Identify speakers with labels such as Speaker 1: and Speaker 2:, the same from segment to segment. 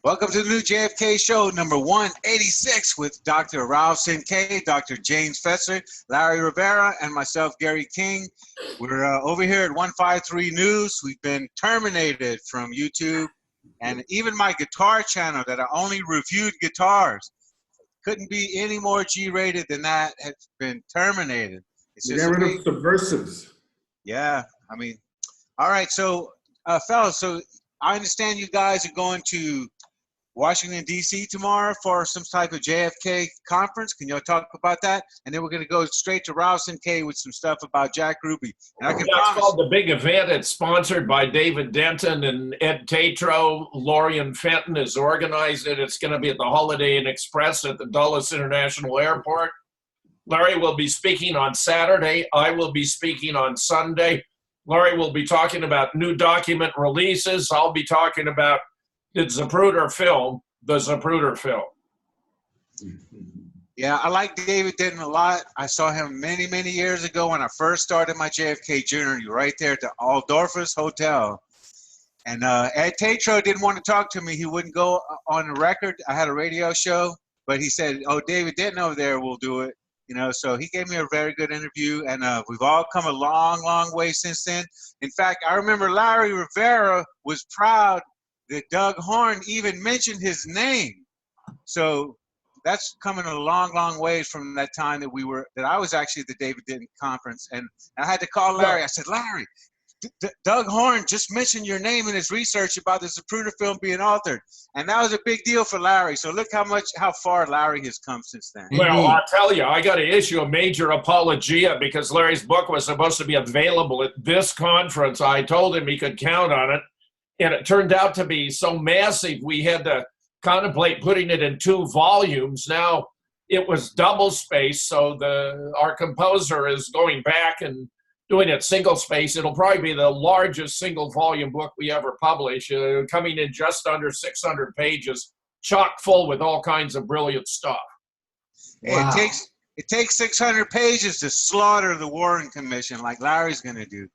Speaker 1: Welcome to the new JFK show, number 186, with Dr. Ralph Cinque, Dr. James Fetzer, Larry Rivera, and myself, Gary King. We're over here at 153 News. We've been terminated from YouTube, and even my guitar channel that I only reviewed guitars couldn't be any more G-rated than that has been terminated. It's
Speaker 2: They
Speaker 1: just
Speaker 2: got rid of subversives.
Speaker 1: Yeah, I mean, all right. So, fellas, so I understand you guys are going to Washington, D.C. tomorrow for some type of JFK conference. Can y'all talk about that? And then we're going to go straight to Ralph Cinque with some stuff about Jack Ruby. And I can
Speaker 3: That's called The Big Event. It's sponsored by David Denton and Ed Tatro. Lorian Fenton has organized it. It's going to be at the Holiday Inn Express at the Dulles International Airport. Larry will be speaking on Saturday. I will be speaking on Sunday. Larry will be talking about new document releases. I'll be talking about the Zapruder film,
Speaker 1: Yeah, I like David Denton a lot. I saw him many, many years ago when I first started my JFK journey right there at the Aldorfus Hotel. And Ed Tatro didn't want to talk to me. He wouldn't go on the record. I had a radio show, but he said, oh, David Denton over there will do it. You know, so he gave me a very good interview, and we've all come a long, long way since then. In fact, I remember Larry Rivera was proud that Doug Horn even mentioned his name. So that's coming a long, long ways from that time that I was actually at the David Denton conference, and I had to call Larry. I said, Larry, Doug Horn just mentioned your name in his research about the Zapruder film being altered, and that was a big deal for Larry. So look how far Larry has come since then.
Speaker 3: Well, I'll tell you, I got to issue a major apologia because Larry's book was supposed to be available at this conference. I told him he could count on it, and it turned out to be so massive we had to contemplate putting it in 2 volumes. Now it was double space, so our composer is going back and doing it single space. It'll probably be the largest single volume book we ever publish, coming in just under 600 pages, chock full with all kinds of brilliant stuff.
Speaker 1: Wow. It takes 600 pages to slaughter the Warren Commission like Larry's going to do.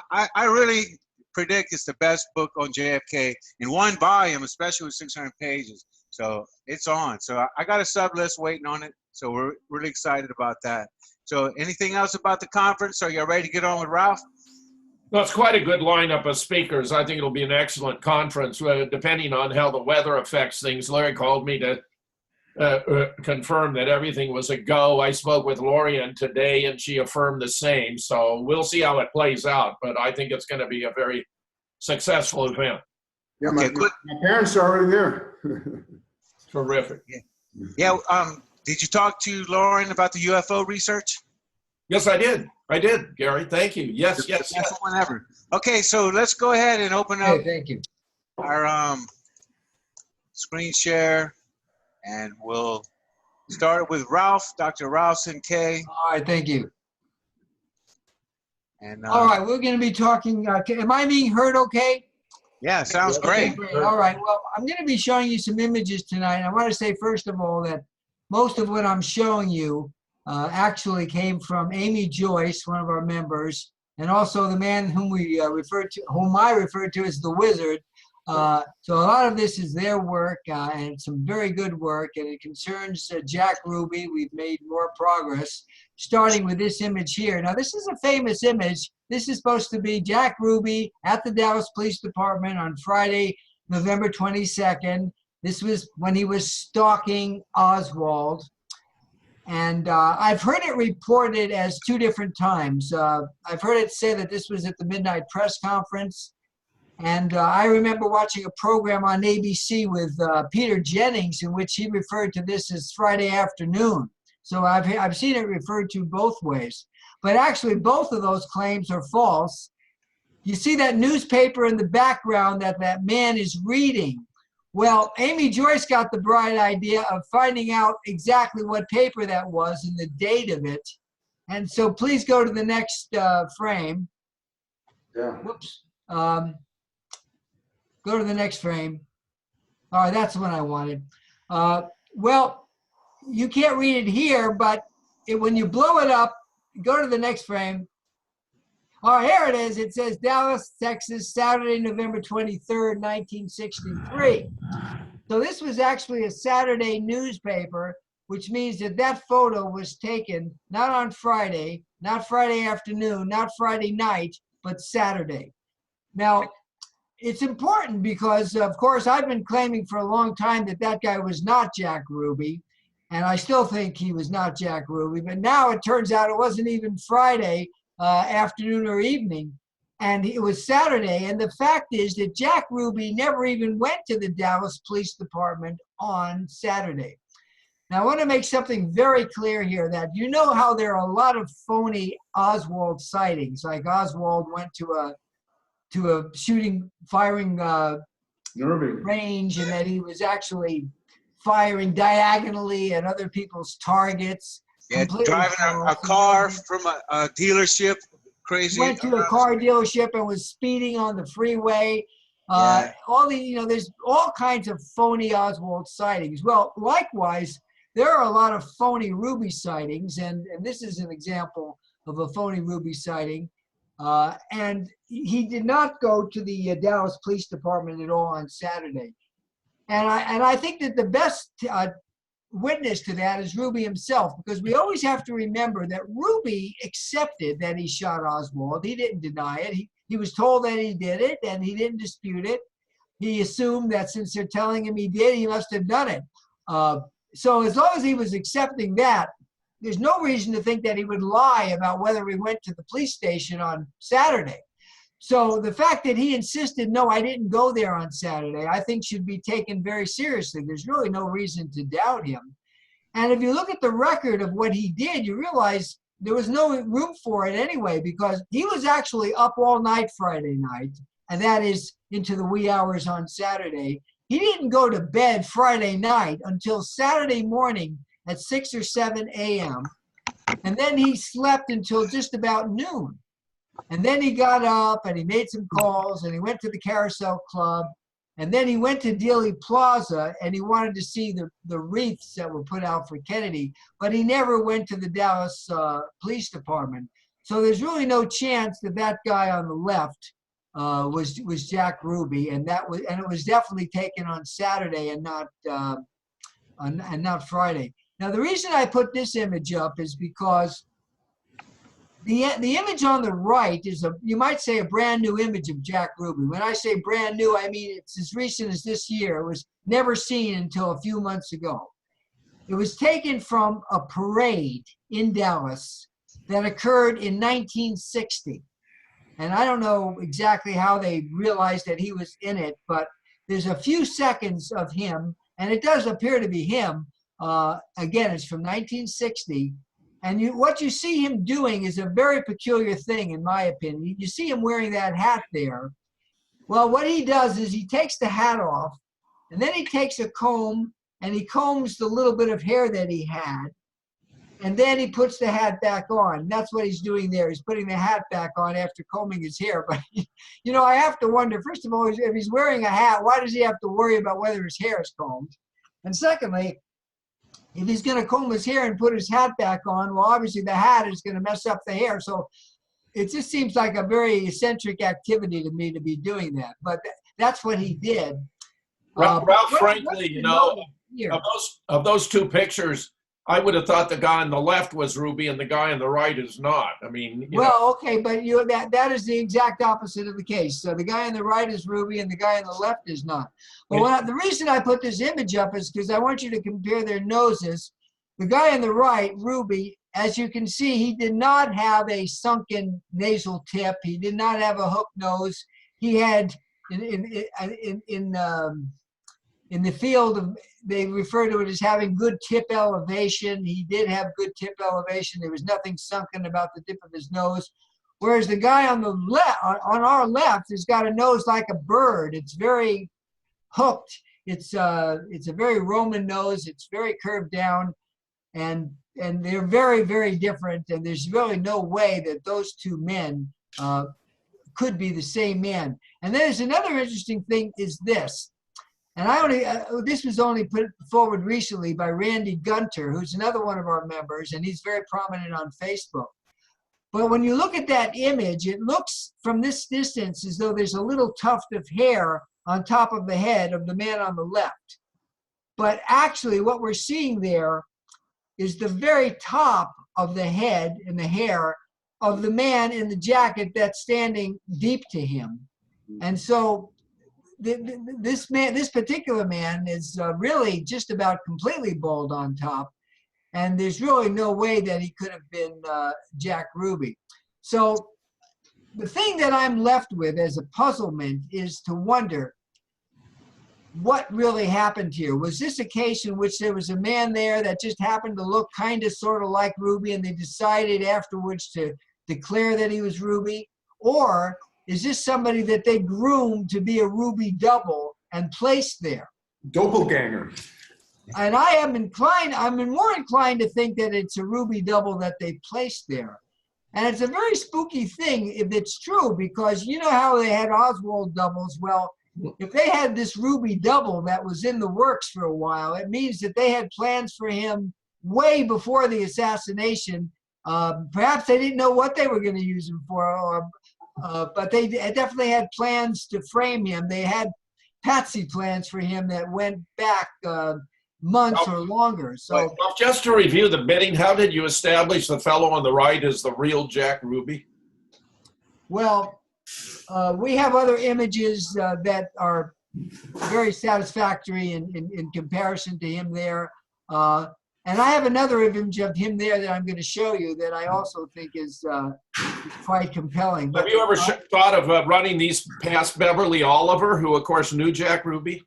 Speaker 1: I really predict it's the best book on JFK in one volume, especially with 600 pages. So it's on. So I got a sub list waiting on it. So we're really excited about that. So anything else about the conference? Are you ready to get on with Ralph?
Speaker 3: Well, it's quite a good lineup of speakers. I think it'll be an excellent conference, depending on how the weather affects things. Larry called me to confirm that everything was a go. I spoke with Lorian today, and she affirmed the same. So we'll see how it plays out, but I think it's going to be a very successful event.
Speaker 2: Yeah, my parents are already there.
Speaker 3: Terrific.
Speaker 1: Yeah. Did you talk to Lauren about the UFO research?
Speaker 3: Yes, I did. Gary. Thank you. Yes.
Speaker 1: Whenever. Okay, so let's go ahead and open up
Speaker 4: thank you.
Speaker 1: our screen share, and we'll start with Ralph, Dr. Ralph Cinque.
Speaker 4: All right, thank you.
Speaker 1: And
Speaker 4: all right, we're going to be talking. Am I being heard okay?
Speaker 1: Yeah, sounds great.
Speaker 4: Okay, great. All right, well, I'm going to be showing you some images tonight. I want to say, first of all, that most of what I'm showing you actually came from Amy Joyce, one of our members, and also the man whom I referred to as the Wizard. So a lot of this is their work, and some very good work, and it concerns Jack Ruby. We've made more progress, starting with this image here. Now, this is a famous image. This is supposed to be Jack Ruby at the Dallas Police Department on Friday, November 22nd. This was when he was stalking Oswald. And I've heard it reported as 2 different times. I've heard it say that this was at the midnight press conference. And I remember watching a program on ABC with Peter Jennings in which he referred to this as Friday afternoon. So I've seen it referred to both ways. But actually, both of those claims are false. You see that newspaper in the background that man is reading. Well, Amy Joyce got the bright idea of finding out exactly what paper that was and the date of it. And so please go to the next frame.
Speaker 2: Yeah.
Speaker 4: Whoops. Go to the next frame. All right, that's the one I wanted. Well, you can't read it here, but when you blow it up, go to the next frame. Oh, here it is. It says Dallas, Texas, Saturday, November 23rd, 1963. So this was actually a Saturday newspaper, which means that that photo was taken not on Friday, not Friday afternoon, not Friday night, but Saturday. Now, it's important because, of course, I've been claiming for a long time that that guy was not Jack Ruby, and I still think he was not Jack Ruby, but now it turns out it wasn't even Friday afternoon or evening, and it was Saturday, and the fact is that Jack Ruby never even went to the Dallas Police Department on Saturday. Now, I want to make something very clear here that you know how there are a lot of phony Oswald sightings, like Oswald went to a firing range, and that he was actually firing diagonally at other people's targets.
Speaker 1: Yeah, driving a car from a dealership, crazy.
Speaker 4: Went to a car dealership and was speeding on the freeway.
Speaker 1: Yeah.
Speaker 4: There's all kinds of phony Oswald sightings. Well, likewise, there are a lot of phony Ruby sightings, and this is an example of a phony Ruby sighting. And he did not go to the Dallas Police Department at all on Saturday. And I think that the best witness to that is Ruby himself, because we always have to remember that Ruby accepted that he shot Oswald. He didn't deny it. He was told that he did it, and he didn't dispute it. He assumed that since they're telling him he did, he must have done it. So as long as he was accepting that, there's no reason to think that he would lie about whether he went to the police station on Saturday. So the fact that he insisted, no, I didn't go there on Saturday, I think should be taken very seriously. There's really no reason to doubt him. And if you look at the record of what he did, you realize there was no room for it anyway, because he was actually up all night Friday night, and that is into the wee hours on Saturday. He didn't go to bed Friday night until Saturday morning at 6 or 7 a.m. And then he slept until just about noon. And then he got up and he made some calls and he went to the Carousel Club. And then he went to Dealey Plaza and he wanted to see the wreaths that were put out for Kennedy, but he never went to the Dallas Police Department. So there's really no chance that that guy on the left was Jack Ruby, and it was definitely taken on Saturday and not Friday. Now, the reason I put this image up is because the image on the right is you might say, a brand new image of Jack Ruby. When I say brand new, I mean it's as recent as this year. It was never seen until a few months ago. It was taken from a parade in Dallas that occurred in 1960. And I don't know exactly how they realized that he was in it, but there's a few seconds of him, and it does appear to be him. Again, it's from 1960. And what you see him doing is a very peculiar thing, in my opinion. You see him wearing that hat there. Well, what he does is he takes the hat off, and then he takes a comb, and he combs the little bit of hair that he had, and then he puts the hat back on. That's what he's doing there. He's putting the hat back on after combing his hair. But, I have to wonder, first of all, if he's wearing a hat, why does he have to worry about whether his hair is combed? And secondly, if he's going to comb his hair and put his hat back on, well, obviously the hat is going to mess up the hair. So it just seems like a very eccentric activity to me to be doing that. But that's what he did.
Speaker 3: Ralph, frankly, of those two pictures, I would have thought the guy on the left was Ruby and the guy on the right is not. I mean,
Speaker 4: okay, but that is the exact opposite of the case. So the guy on the right is Ruby and the guy on the left is not. But the reason I put this image up is because I want you to compare their noses. The guy on the right, Ruby, as you can see, he did not have a sunken nasal tip. He did not have a hook nose. He had in the field, they refer to it as having good tip elevation. He did have good tip elevation. There was nothing sunken about the tip of his nose. Whereas the guy on the left, on our left, has got a nose like a bird. It's very hooked. It's a very Roman nose. It's very curved down, and they're very, very different. And there's really no way that those two men could be the same man. And there's another interesting thing is this. And this was only put forward recently by Randy Gunter, who's another one of our members, and he's very prominent on Facebook. But when you look at that image, it looks from this distance as though there's a little tuft of hair on top of the head of the man on the left. But actually what we're seeing there is the very top of the head and the hair of the man in the jacket that's standing deep to him. And so this particular man is really just about completely bald on top. And there's really no way that he could have been Jack Ruby. So the thing that I'm left with as a puzzlement is to wonder what really happened here. Was this a case in which there was a man there that just happened to look kind of sort of like Ruby and they decided afterwards to declare that he was Ruby? Or is this somebody that they groomed to be a Ruby double and placed there?
Speaker 2: Doppelganger.
Speaker 4: And I'm more inclined to think that it's a Ruby double that they placed there. And it's a very spooky thing if it's true, because you know how they had Oswald doubles? Well, if they had this Ruby double that was in the works for a while, it means that they had plans for him way before the assassination. Perhaps they didn't know what they were going to use him for, but they definitely had plans to frame him. They had patsy plans for him that went back months or longer. So,
Speaker 3: well, just to review the bidding, how did you establish the fellow on the right is the real Jack Ruby?
Speaker 4: Well, we have other images that are very satisfactory in comparison to him there. And I have another image of him there that I'm going to show you that I also think is quite compelling.
Speaker 3: Have you ever thought of running these past Beverly Oliver, who of course knew Jack Ruby?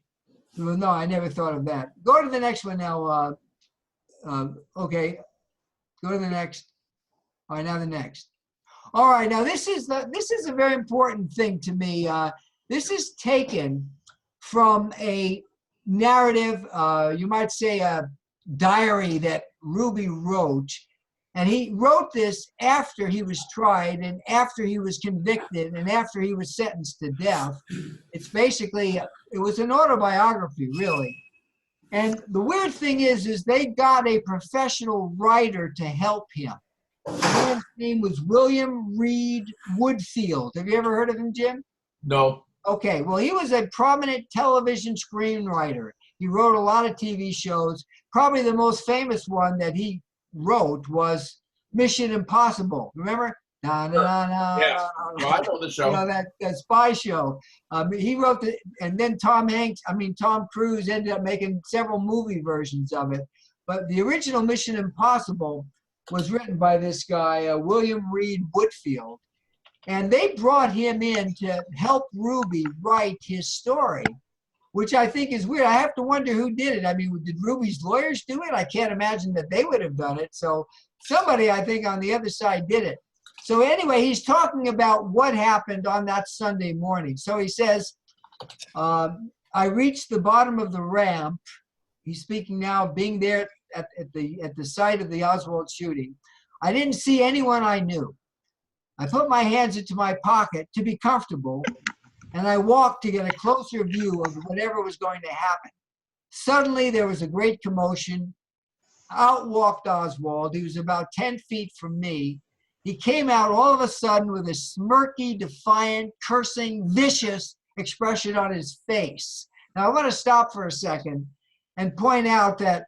Speaker 4: Well, no, I never thought of that. Go to the next one now. Okay, go to the next. All right, now the next. All right, now this is a very important thing to me. This is taken from a narrative, you might say a diary that Ruby wrote. And he wrote this after he was tried and after he was convicted and after he was sentenced to death. It's basically, it was an autobiography, really. And the weird thing is they got a professional writer to help him. The man's name was William Reed Woodfield. Have you ever heard of him, Jim?
Speaker 3: No.
Speaker 4: Okay, well, he was a prominent television screenwriter. He wrote a lot of TV shows. Probably the most famous one that he wrote was Mission Impossible. Remember?
Speaker 3: Yes. Well, I know the show.
Speaker 4: You know, that spy show. He wrote the, and then Tom Cruise ended up making several movie versions of it. But the original Mission Impossible was written by this guy, William Reed Woodfield. And they brought him in to help Ruby write his story, which I think is weird. I have to wonder who did it. I mean, did Ruby's lawyers do it? I can't imagine that they would have done it. So somebody, I think, on the other side did it. So anyway, he's talking about what happened on that Sunday morning. So he says, I reached the bottom of the ramp. He's speaking now, being there at the site of the Oswald shooting. I didn't see anyone I knew. I put my hands into my pocket to be comfortable, and I walked to get a closer view of whatever was going to happen. Suddenly, there was a great commotion. Out walked Oswald. He was about 10 feet from me. He came out all of a sudden with a smirky, defiant, cursing, vicious expression on his face. Now, I want to stop for a second and point out that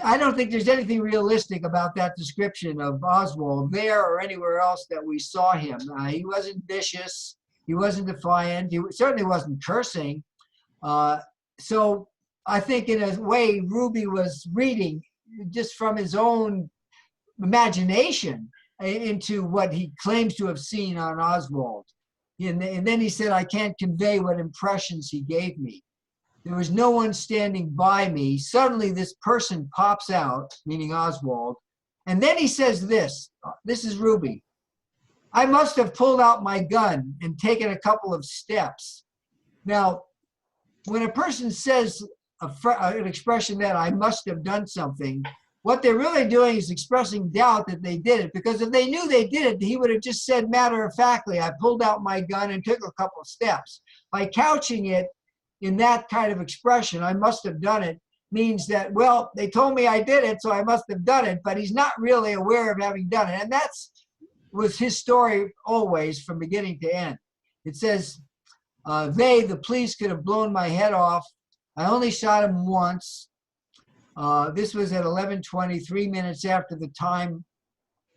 Speaker 4: I don't think there's anything realistic about that description of Oswald there or anywhere else that we saw him. He wasn't vicious. He wasn't defiant. He certainly wasn't cursing. So I think in a way, Ruby was reading just from his own imagination into what he claims to have seen on Oswald. And then he said, I can't convey what impressions he gave me. There was no one standing by me. Suddenly this person pops out, meaning Oswald. And then he says this is Ruby. I must have pulled out my gun and taken a couple of steps. Now, when a person says an expression that I must have done something, what they're really doing is expressing doubt that they did it. Because if they knew they did it, he would have just said matter-of-factly, I pulled out my gun and took a couple of steps. By couching it in that kind of expression, I must have done it, means that, well, they told me I did it, so I must have done it, but he's not really aware of having done it. And that's was his story always from beginning to end. It says, the police, could have blown my head off. I only shot him once. This was at 11:20, 3 minutes after the time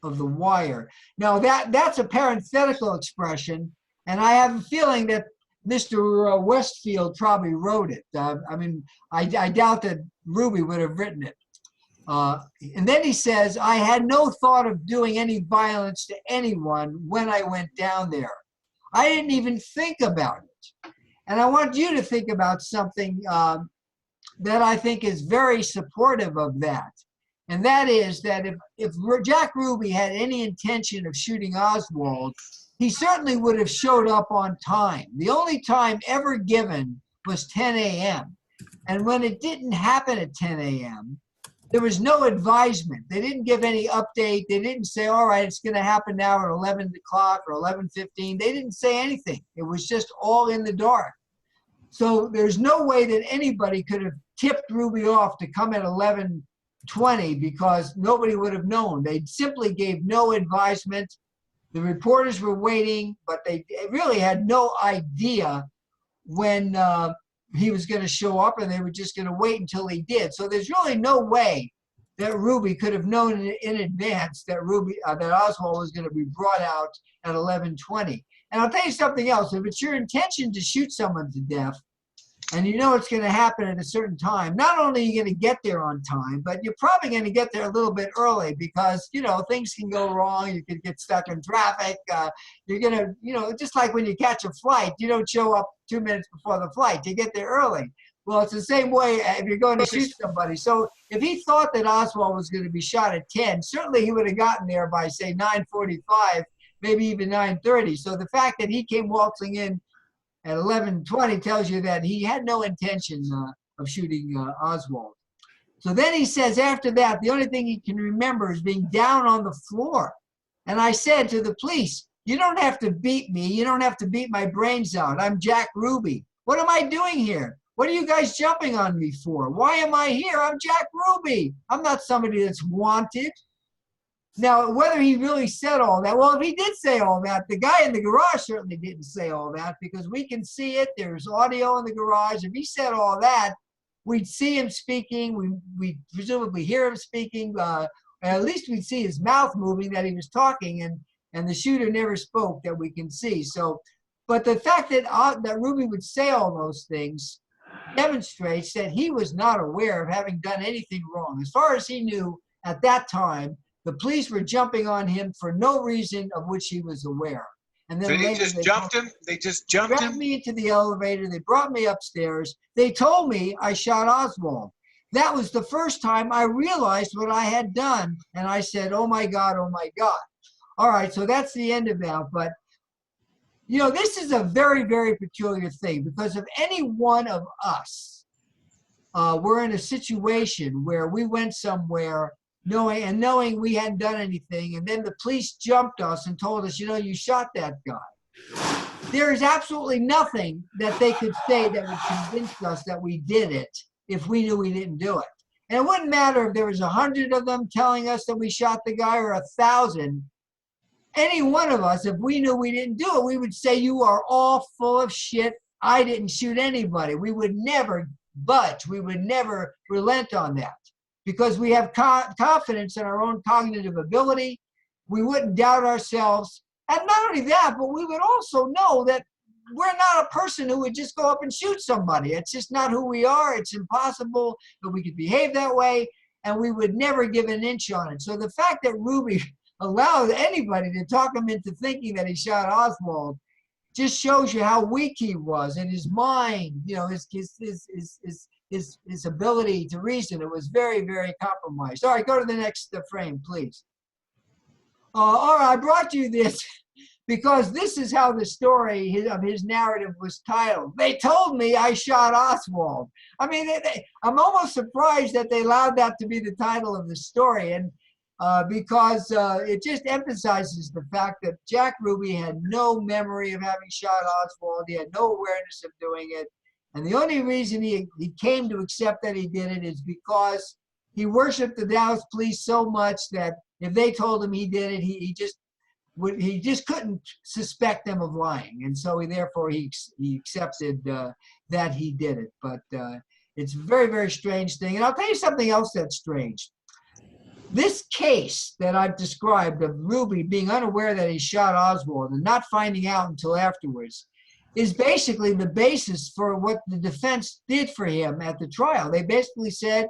Speaker 4: of the wire. Now that's a parenthetical expression, and I have a feeling that Mr. Westfield probably wrote it. I mean, I doubt that Ruby would have written it. And then he says, I had no thought of doing any violence to anyone when I went down there. I didn't even think about it. And I want you to think about something that I think is very supportive of that. And that is that if Jack Ruby had any intention of shooting Oswald, he certainly would have showed up on time. The only time ever given was 10 a.m. And when it didn't happen at 10 a.m., there was no advisement. They didn't give any update. They didn't say, all right, it's going to happen now at 11 o'clock or 11:15. They didn't say anything. It was just all in the dark. So there's no way that anybody could have tipped Ruby off to come at 11:20 because nobody would have known. They simply gave no advisement. The reporters were waiting, but they really had no idea when he was going to show up, and they were just going to wait until he did. So there's really no way that Ruby could have known in advance that that Oswald was going to be brought out at 11:20. And I'll tell you something else. If it's your intention to shoot someone to death, and you know it's going to happen at a certain time, not only are you going to get there on time, but you're probably going to get there a little bit early because, you know, things can go wrong. You could get stuck in traffic. You're going to, you know, just like when you catch a flight, you don't show up 2 minutes before the flight. You get there early. Well, it's the same way if you're going to shoot somebody. So if he thought that Oswald was going to be shot at 10, certainly he would have gotten there by, say, 9:45, maybe even 9:30. So the fact that he came waltzing in at 11:20 tells you that he had no intention of shooting Oswald. So then he says after that, the only thing he can remember is being down on the floor. And I said to the police, you don't have to beat me. You don't have to beat my brains out. I'm Jack Ruby. What am I doing here? What are you guys jumping on me for? Why am I here? I'm Jack Ruby. I'm not somebody that's wanted. Now, whether he really said all that, well, if he did say all that, the guy in the garage certainly didn't say all that because we can see it. There's audio in the garage. If he said all that, we'd see him speaking. We'd presumably hear him speaking. At least we'd see his mouth moving that he was talking, and the shooter never spoke that we can see. So, but the fact that Ruby would say all those things demonstrates that he was not aware of having done anything wrong. As far as he knew at that time, the police were jumping on him for no reason of which he was aware. And then
Speaker 1: so they just jumped him? They just jumped him?
Speaker 4: Grabbed me into the elevator. They brought me upstairs. They told me I shot Oswald. That was the first time I realized what I had done. And I said, oh my God, oh my God. All right, so that's the end of that. But, you know, this is a very, very peculiar thing because if any one of us were in a situation where we went somewhere knowing we hadn't done anything, and then the police jumped us and told us, you know, you shot that guy. There is absolutely nothing that they could say that would convince us that we did it if we knew we didn't do it. And it wouldn't matter if there was 100 of them telling us that we shot the guy or 1,000. Any one of us, if we knew we didn't do it, we would say, you are all full of shit. I didn't shoot anybody. We would never budge. We would never relent on that. Because we have confidence in our own cognitive ability. We wouldn't doubt ourselves. And not only that, but we would also know that we're not a person who would just go up and shoot somebody. It's just not who we are. It's impossible that we could behave that way, and we would never give an inch on it. So the fact that Ruby allowed anybody to talk him into thinking that he shot Oswald just shows you how weak he was in his mind, you know, his ability to reason. It was very, very compromised. All right, go to the next frame, please. All right, I brought you this because this is how the story of his narrative was titled. They told me I shot Oswald. I mean, I'm almost surprised that they allowed that to be the title of the story, and because it just emphasizes the fact that Jack Ruby had no memory of having shot Oswald. He had no awareness of doing it. And the only reason he came to accept that he did it is because he worshiped the Dallas police so much that if they told him he did it, he just couldn't suspect them of lying. And so therefore he accepted that he did it. But it's a very, very strange thing. And I'll tell you something else that's strange. This case that I've described of Ruby being unaware that he shot Oswald and not finding out until afterwards is basically the basis for what the defense did for him at the trial. They basically said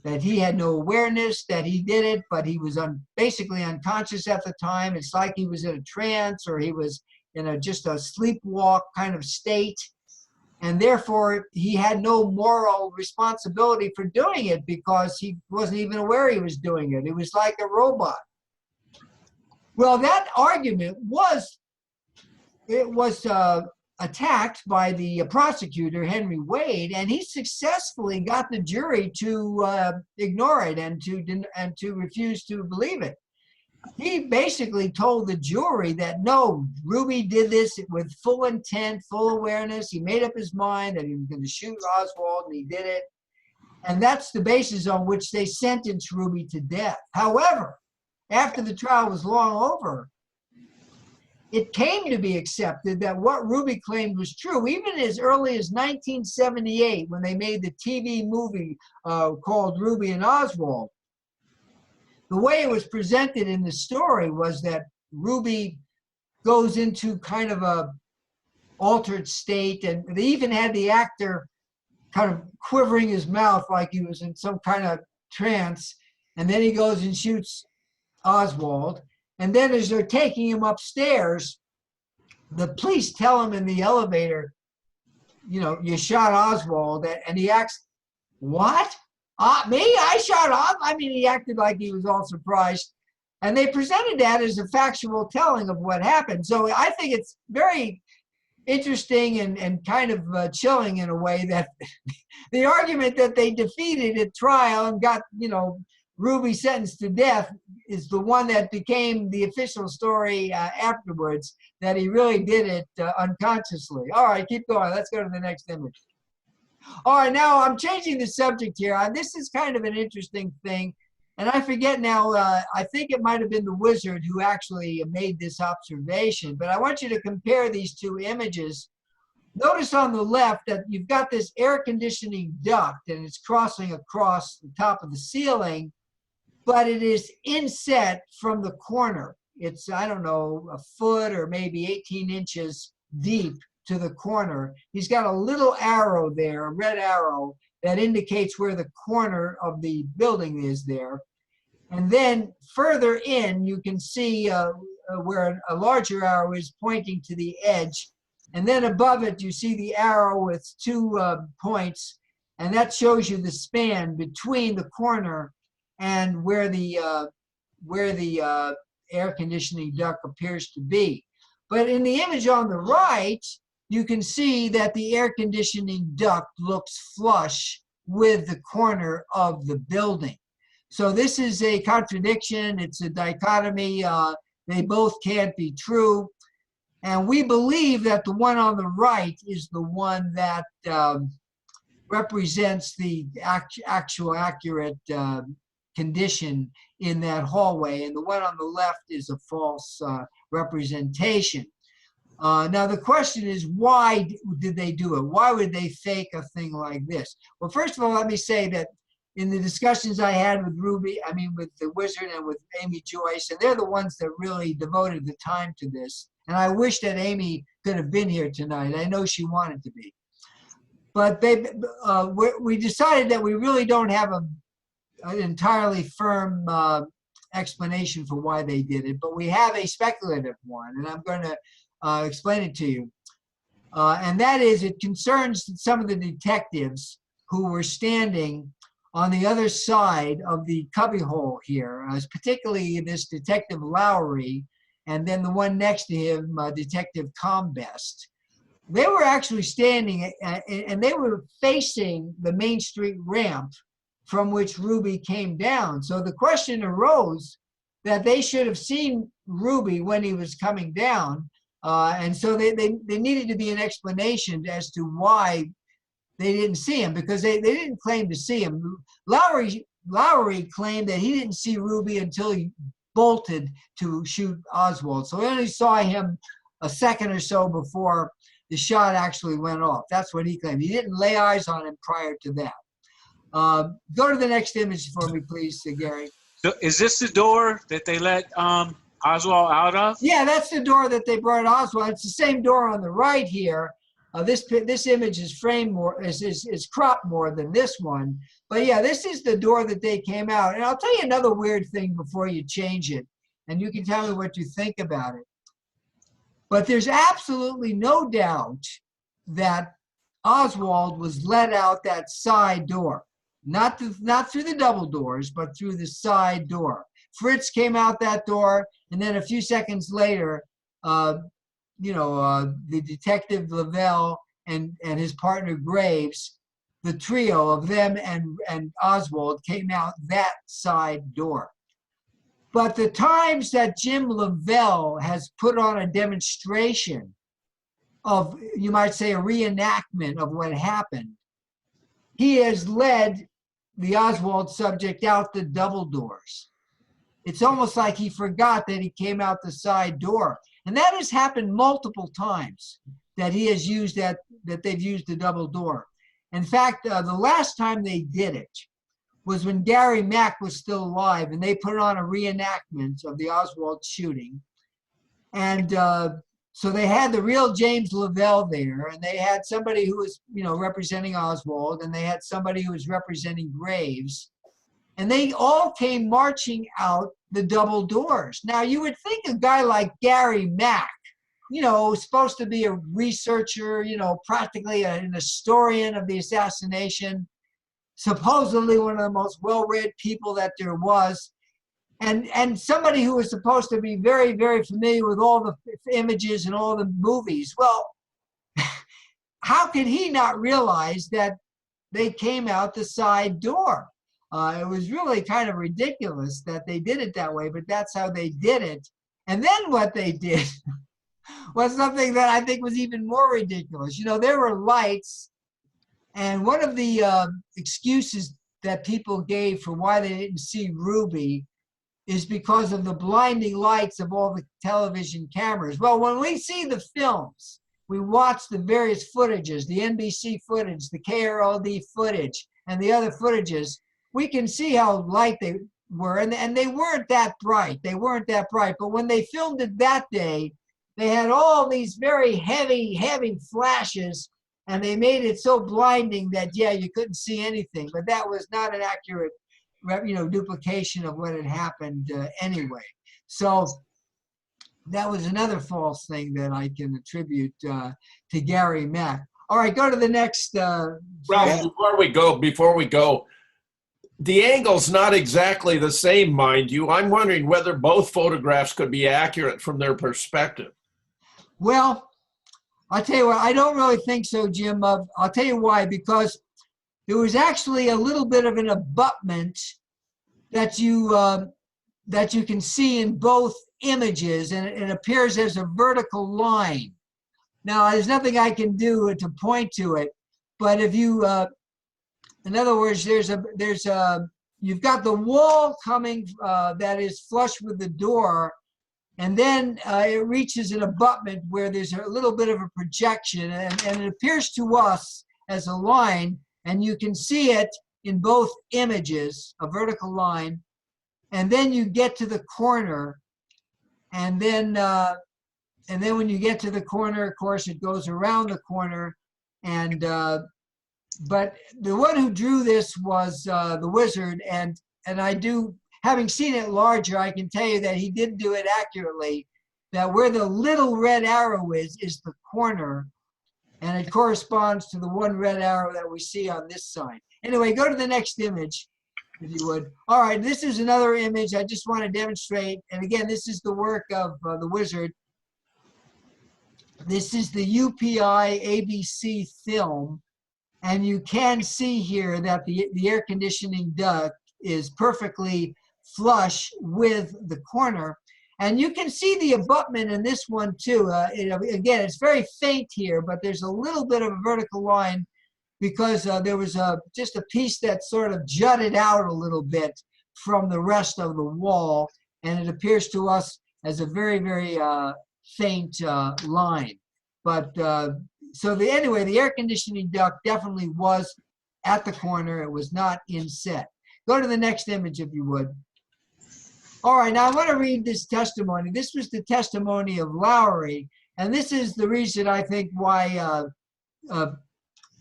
Speaker 4: that he had no awareness that he did it, but he was basically unconscious at the time. It's like he was in a trance or he was in just a sleepwalk kind of state. And therefore, he had no moral responsibility for doing it because he wasn't even aware he was doing it. It was like a robot. Well, that argument was attacked by the prosecutor, Henry Wade, and he successfully got the jury to ignore it and to refuse to believe it. He basically told the jury that no, Ruby did this with full intent, full awareness. He made up his mind that he was going to shoot Oswald, and he did it. And that's the basis on which they sentenced Ruby to death. However, after the trial was long over, it came to be accepted that what Ruby claimed was true, even as early as 1978, when they made the TV movie called Ruby and Oswald. The way it was presented in the story was that Ruby goes into kind of a altered state, and they even had the actor kind of quivering his mouth like he was in some kind of trance, and then he goes and shoots Oswald. And then as they're taking him upstairs, the police tell him in the elevator, you know, you shot Oswald. And he acts, what? Me? I shot Oswald? I mean, he acted like he was all surprised. And they presented that as a factual telling of what happened. So I think it's very interesting and kind of chilling in a way that the argument that they defeated at trial and got, you know, Ruby sentenced to death is the one that became the official story afterwards, that he really did it unconsciously. All right, keep going. Let's go to the next image. All right, now I'm changing the subject here. This is kind of an interesting thing. And I forget now, I think it might have been the wizard who actually made this observation. But I want you to compare these two images. Notice on the left that you've got this air conditioning duct, and it's crossing across the top of the ceiling. But it is inset from the corner. It's, I don't know, a foot or maybe 18 inches deep to the corner. He's got a little arrow there, a red arrow, that indicates where the corner of the building is there. And then further in, you can see where a larger arrow is pointing to the edge. And then above it, you see the arrow with two points. And that shows you the span between the corner and where the air conditioning duct appears to be. But in the image on the right, you can see that the air conditioning duct looks flush with the corner of the building. So this is a contradiction. It's a dichotomy. They both can't be true. And we believe that the one on the right is the one that represents the actual accurate condition in that hallway, and the one on the left is a false representation. Now the question is, why did they do it? Why would they fake a thing like this? Well, first of all, let me say that in the discussions I had with with the wizard and with Amy Joyce, and they're the ones that really devoted the time to this. And I wish that Amy could have been here tonight. I know she wanted to be. But we decided that we really don't have an entirely firm explanation for why they did it, but we have a speculative one, and I'm going to explain it to you. And that is, it concerns some of the detectives who were standing on the other side of the cubbyhole here, particularly this Detective Lowry, and then the one next to him, Detective Combest. They were actually standing, and they were facing the Main Street ramp from which Ruby came down. So the question arose that they should have seen Ruby when he was coming down. And so they needed to be an explanation as to why they didn't see him because they didn't claim to see him. Lowry claimed that he didn't see Ruby until he bolted to shoot Oswald. So he only saw him a second or so before the shot actually went off. That's what he claimed. He didn't lay eyes on him prior to that. Go to the next image for me, please, Gary.
Speaker 1: So is this the door that they let Oswald out of?
Speaker 4: Yeah, that's the door that they brought Oswald. It's the same door on the right here. This image is framed more, is cropped more than this one. But yeah, this is the door that they came out. And I'll tell you another weird thing before you change it, and you can tell me what you think about it. But there's absolutely no doubt that Oswald was let out that side door. Not through the double doors, but through the side door. Fritz came out that door, and then a few seconds later, the detective Lavelle and his partner Graves, the trio of them and Oswald came out that side door. But the times that Jim Lavelle has put on a demonstration of, you might say, a reenactment of what happened, he has led the Oswald subject out the double doors. It's almost like he forgot that he came out the side door. And that has happened multiple times, that he has used that they've used the double door. In fact, the last time they did it was when Gary Mack was still alive, and they put on a reenactment of the Oswald shooting. And so they had the real James Lavelle there, and they had somebody who was, representing Oswald, and they had somebody who was representing Graves. And they all came marching out the double doors. Now, you would think a guy like Gary Mack, supposed to be a researcher, practically an historian of the assassination, supposedly one of the most well-read people that there was, and somebody who was supposed to be very, very familiar with all the images and all the movies. Well, how could he not realize that they came out the side door? It was really kind of ridiculous that they did it that way, but that's how they did it. And then what they did was something that I think was even more ridiculous. There were lights, and one of the excuses that people gave for why they didn't see Ruby is because of the blinding lights of all the television cameras. Well, when we see the films, we watch the various footages, the NBC footage, the KRLD footage, and the other footages, we can see how light they were, and they weren't that bright. They weren't that bright. But when they filmed it that day, they had all these very heavy, heavy flashes, and they made it so blinding that, yeah, you couldn't see anything. But that was not an accurate, duplication of what had happened anyway. So that was another false thing that I can attribute to Gary Mack. All right, go to the next.
Speaker 3: Ralph, before we go, the angle's not exactly the same, mind you. I'm wondering whether both photographs could be accurate from their perspective.
Speaker 4: Well, I'll tell you what, I don't really think so, Jim. I'll tell you why, because there was actually a little bit of an abutment that you can see in both images, and it appears as a vertical line. Now, there's nothing I can do to point to it, but if you, in other words, you've got the wall coming that is flush with the door, and then it reaches an abutment where there's a little bit of a projection, and it appears to us as a line, and you can see it in both images, a vertical line, and then you get to the corner, and then when you get to the corner, of course, it goes around the corner, and but the one who drew this was the wizard, and I do, having seen it larger, I can tell you that he did do it accurately, that where the little red arrow is the corner, and it corresponds to the one red arrow that we see on this side. Anyway, go to the next image, if you would. All right, this is another image I just want to demonstrate, and again, this is the work of the wizard. This is the UPI ABC film, and you can see here that the air conditioning duct is perfectly flush with the corner. And you can see the abutment in this one too. Again, it's very faint here, but there's a little bit of a vertical line because there was just a piece that sort of jutted out a little bit from the rest of the wall, and it appears to us as a very, very faint line. But so anyway, the air conditioning duct definitely was at the corner. It was not inset. Go to the next image, if you would. All right, now I want to read this testimony. This was the testimony of Lowry, and this is the reason I think why the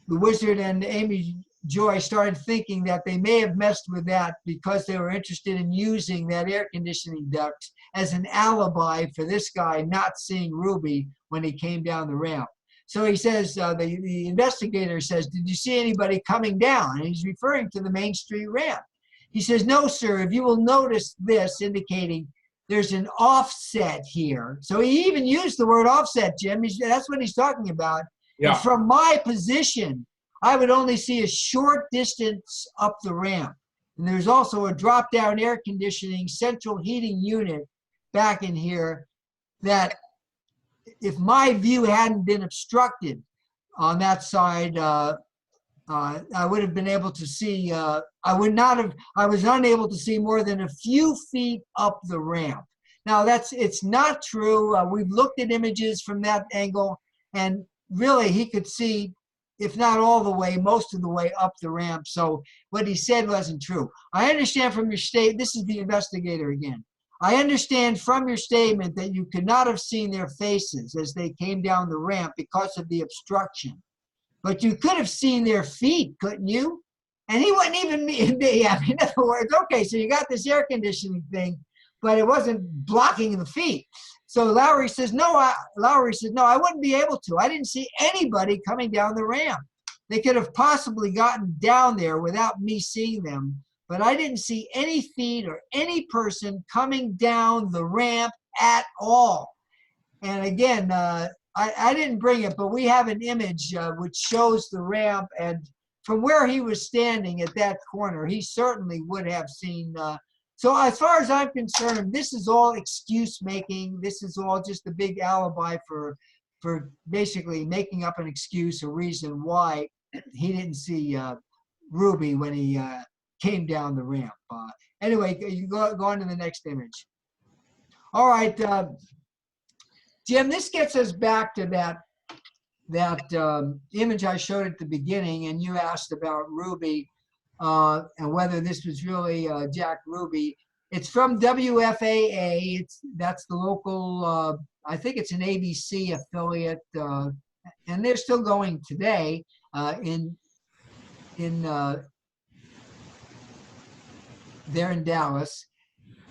Speaker 4: Wizard and Amy Joy started thinking that they may have messed with that because they were interested in using that air conditioning duct as an alibi for this guy not seeing Ruby when he came down the ramp. So he says, the investigator says, "Did you see anybody coming down?" And he's referring to the Main Street ramp. He says, "No, sir. If you will notice this, indicating there's an offset here." So he even used the word offset, Jim. That's what he's talking about.
Speaker 3: Yeah.
Speaker 4: And from my position, I would only see a short distance up the ramp. And there's also a drop-down air conditioning central heating unit back in here that if my view hadn't been obstructed on that side, I would have been able to see, I was unable to see more than a few feet up the ramp. Now it's not true. We've looked at images from that angle, and really he could see, if not all the way, most of the way up the ramp. So what he said wasn't true. I understand from your statement, this is the investigator again. I understand from your statement that you could not have seen their faces as they came down the ramp because of the obstruction. But you could have seen their feet, couldn't you? And he wasn't even, in other words, okay, so you got this air conditioning thing, but it wasn't blocking the feet. So Lowry says, no, I wouldn't be able to. I didn't see anybody coming down the ramp. They could have possibly gotten down there without me seeing them, but I didn't see any feet or any person coming down the ramp at all. And again, I didn't bring it, but we have an image which shows the ramp, and from where he was standing at that corner, he certainly would have seen. So as far as I'm concerned, this is all excuse making. This is all just a big alibi for basically making up an excuse, a reason why he didn't see Ruby when he came down the ramp. Anyway, you go on to the next image. All right, Jim, this gets us back to that image I showed at the beginning, and you asked about Ruby and whether this was really Jack Ruby. It's from WFAA. That's the local, I think it's an ABC affiliate, and they're still going today there in Dallas.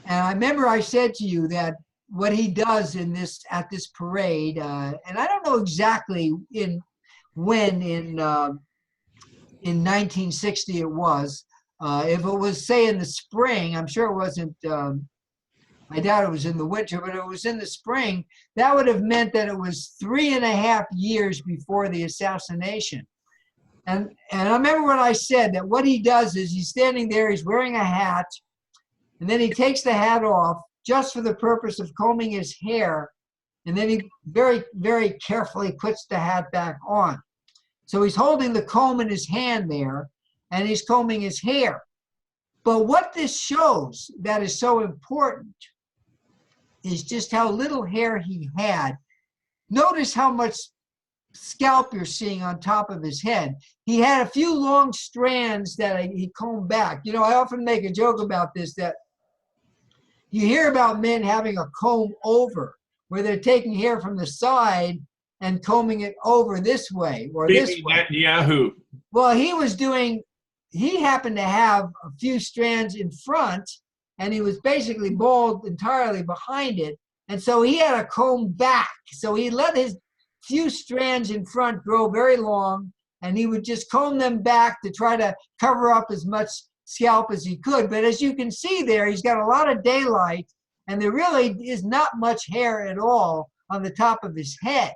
Speaker 4: And I remember I said to you that what he does at this parade, and I don't know exactly when in 1960 it was. If it was, say, in the spring, I'm sure it wasn't, I doubt it was in the winter, but it was in the spring, that would have meant that it was 3.5 years before the assassination. And I remember when I said that what he does is he's standing there, he's wearing a hat, and then he takes the hat off just for the purpose of combing his hair, and then he very, very carefully puts the hat back on. So he's holding the comb in his hand there, and he's combing his hair. But what this shows that is so important is just how little hair he had. Notice how much scalp you're seeing on top of his head. He had a few long strands that he combed back. You know, I often make a joke about this, that you hear about men having a comb over, where they're taking hair from the side and combing it over this way or this way.
Speaker 3: Netanyahu.
Speaker 4: Well, he happened to have a few strands in front, and he was basically bald entirely behind it. And so he had a comb back. So he let his few strands in front grow very long, and he would just comb them back to try to cover up as much scalp as he could. But as you can see there, he's got a lot of daylight, and there really is not much hair at all on the top of his head.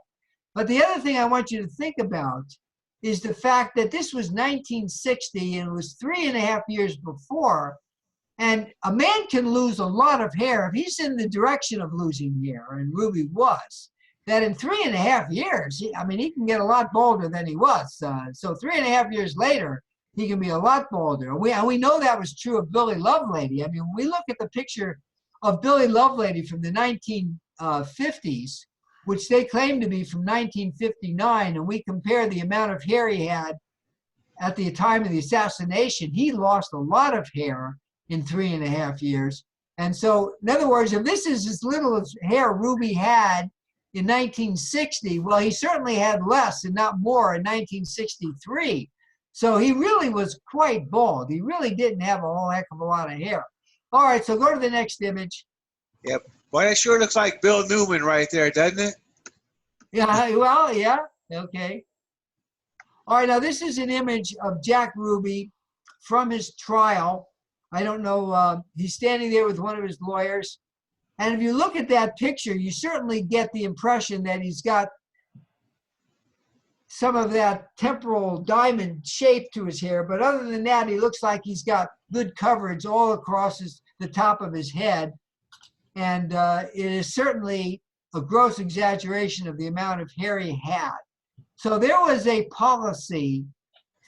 Speaker 4: But the other thing I want you to think about is the fact that this was 1960, and it was 3.5 years before. And a man can lose a lot of hair if he's in the direction of losing hair, and Ruby was. that in 3.5 years, he can get a lot bolder than he was. So 3.5 years later, he can be a lot bolder. And we know that was true of Billy Lovelady. When we look at the picture of Billy Lovelady from the 1950s, which they claim to be from 1959, and we compare the amount of hair he had at the time of the assassination, he lost a lot of hair in 3.5 years. And so, in other words, if this is as little as hair Ruby had in 1960, well, he certainly had less and not more in 1963. So he really was quite bald. He really didn't have a whole heck of a lot of hair. All right, so go to the next image.
Speaker 1: Yep. Boy, that sure looks like Bill Newman right there, doesn't it?
Speaker 4: Yeah, well, yeah, okay. All right, now this is an image of Jack Ruby from his trial. I don't know, he's standing there with one of his lawyers. And if you look at that picture, you certainly get the impression that he's got some of that temporal diamond shape to his hair. But other than that, he looks like he's got good coverage all across the top of his head. And it is certainly a gross exaggeration of the amount of hair he had. So there was a policy